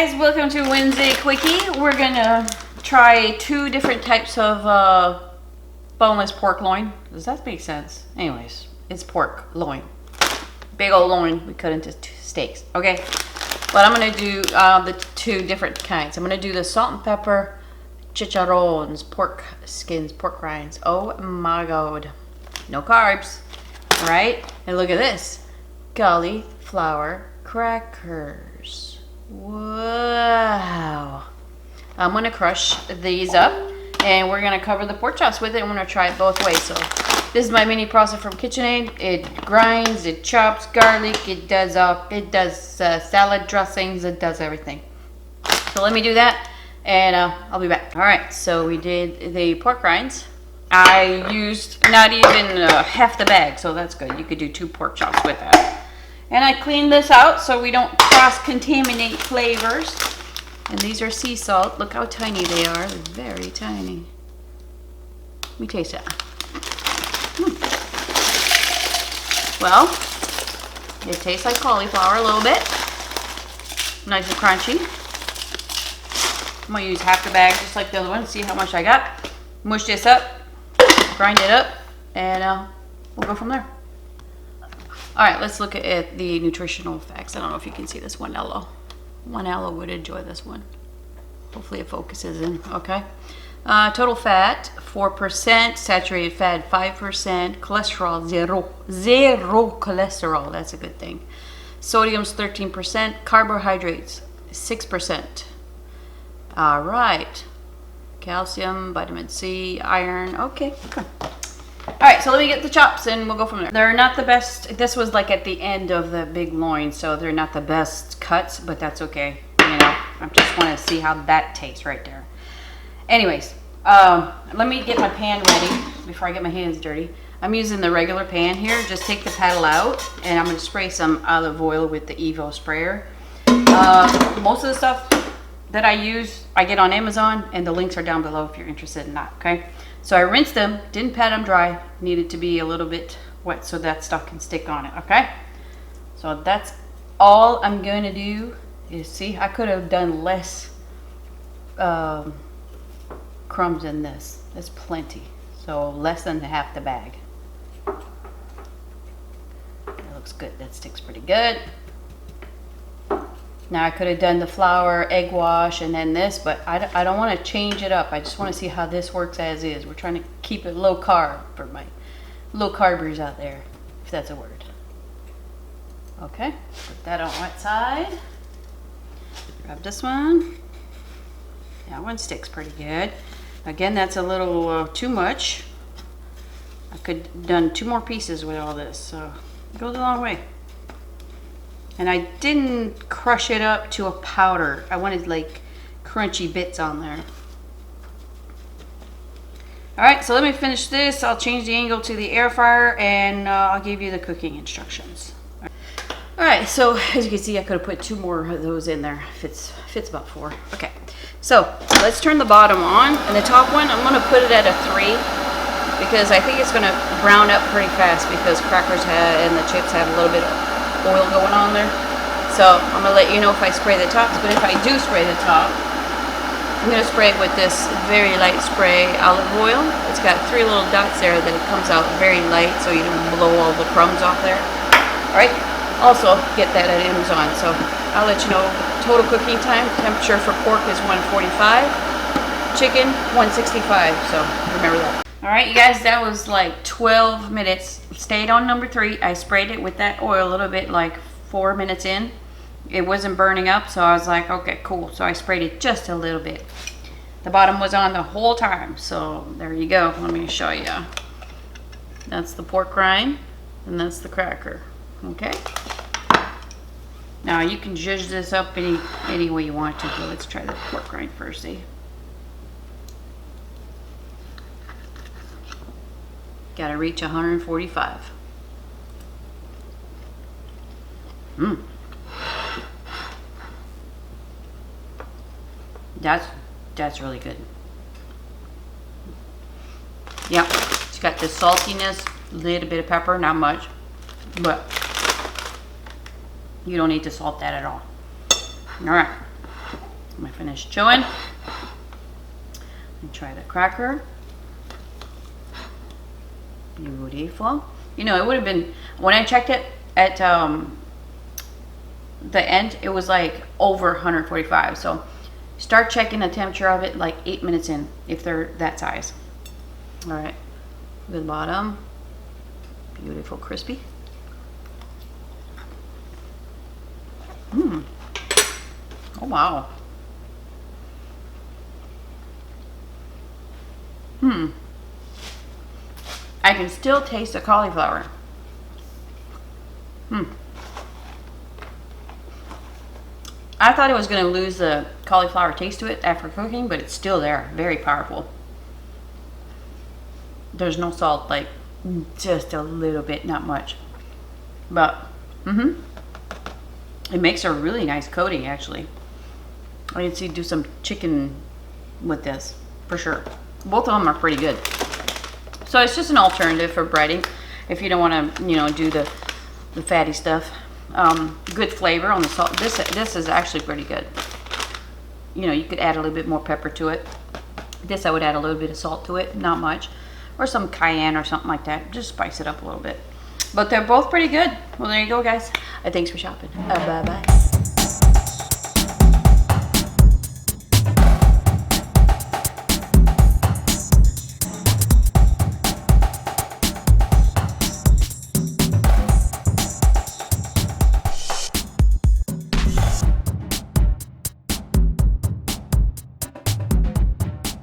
guys, welcome to Wednesday Quickie. We're gonna try 2 different types of boneless pork loin. Does that make sense? Anyways, it's pork loin. Big old loin we cut into steaks. Okay, but I'm gonna do the 2 different kinds. I'm gonna do the salt and pepper chicharrones, pork skins, pork rinds. Oh my god, no carbs. All right, and look at this, cauliflower crackers. Wow. I'm gonna crush these up and we're gonna cover the pork chops with it. I'm gonna try it both ways. So this is my mini processor from Kitchenaid. It grinds, it chops garlic, it does salad dressings, it does everything. So let me do that and I'll be back. All right, so we did the pork rinds. I used not even half the bag, so that's good. You could do 2 pork chops with that. And I cleaned this out so we don't cross-contaminate flavors. And these are sea salt. Look how tiny they are. They're very tiny. Let me taste it. Well, it tastes like cauliflower a little bit. Nice and crunchy. I'm going to use half the bag just like the other one. See how much I got. Mush this up. Grind it up. And we'll go from there. All right, let's look at the nutritional facts. I don't know if you can see this one yellow. One yellow would enjoy this one. Hopefully it focuses in, okay? Total fat, 4%. Saturated fat, 5%. Cholesterol, 0 cholesterol. That's a good thing. Sodium's 13%. Carbohydrates, 6%. All right. Calcium, vitamin C, iron. Okay, good. All right, so let me get the chops and we'll go from there. They're not the best. This was like at the end of the big loin, so they're not the best cuts, but that's okay. You know, I just want to see how that tastes right there. Anyways, let me get my pan ready before I get my hands dirty. I'm using the regular pan here. Just take the paddle out and I'm going to spray some olive oil with the Evo sprayer. Most of the stuff that I use, I get on Amazon, and the links are down below if you're interested in that, okay? So I rinsed them, didn't pat them dry, needed to be a little bit wet so that stuff can stick on it, okay? So that's all I'm going to do. You see, I could have done less crumbs in this. That's plenty. So less than half the bag. That looks good. That sticks pretty good. Now I could have done the flour, egg wash, and then this, but I don't want to change it up. I just want to see how this works as is. We're trying to keep it low carb for my low carbers out there, if that's a word. Okay, put that on one side. Grab this one. That one sticks pretty good. Again, that's a little too much. I could have done 2 more pieces with all this, so it goes a long way. And I didn't crush it up to a powder. I wanted like crunchy bits on there. All right, so let me finish this. I'll change the angle to the air fryer and I'll give you the cooking instructions. All right, so as you can see, I could have put 2 more of those in there. Fits about 4. Okay, so let's turn the bottom on. And the top one, I'm gonna put it at a 3 because I think it's gonna brown up pretty fast because crackers and the chips have a little bit of oil going on there. So I'm gonna let you know if I spray the tops, but if I do spray the top, I'm gonna spray it with this very light spray olive oil. It's got 3 little dots there that it comes out very light so you don't blow all the crumbs off there. All right, also get that at Amazon. So I'll let you know total cooking time. Temperature for pork is 145, chicken 165, so remember that. All right, you guys, that was like 12 minutes. Stayed on number 3. I sprayed it with that oil a little bit, like 4 minutes in. It wasn't burning up, so I was like, okay, cool. So I sprayed it just a little bit. The bottom was on the whole time, so there you go. Let me show you. That's the pork rind, and that's the cracker, okay? Now, you can judge this up any way you want to, but let's try the pork rind first, see? Gotta reach 145. That's really good. Yep, it's got the saltiness, a little bit of pepper, not much, but you don't need to salt that at all. All right, I finished chewing. And try the cracker. Beautiful. You know, it would have been, when I checked it at the end, it was like over 145. So start checking the temperature of it like 8 minutes in, if they're that size. All right, good bottom. Beautiful, crispy. Oh, wow. I can still taste the cauliflower. I thought it was going to lose the cauliflower taste to it after cooking, but it's still there. Very powerful. There's no salt, like just a little bit, not much. But, it makes a really nice coating, actually. I can see do some chicken with this, for sure. Both of them are pretty good. So it's just an alternative for breading if you don't want to, you know, do the fatty stuff. Good flavor on the salt. This is actually pretty good. You know, you could add a little bit more pepper to it. This I would add a little bit of salt to it, not much, or some cayenne or something like that. Just spice it up a little bit. But they're both pretty good. Well, there you go, guys. Thanks for shopping. Bye bye.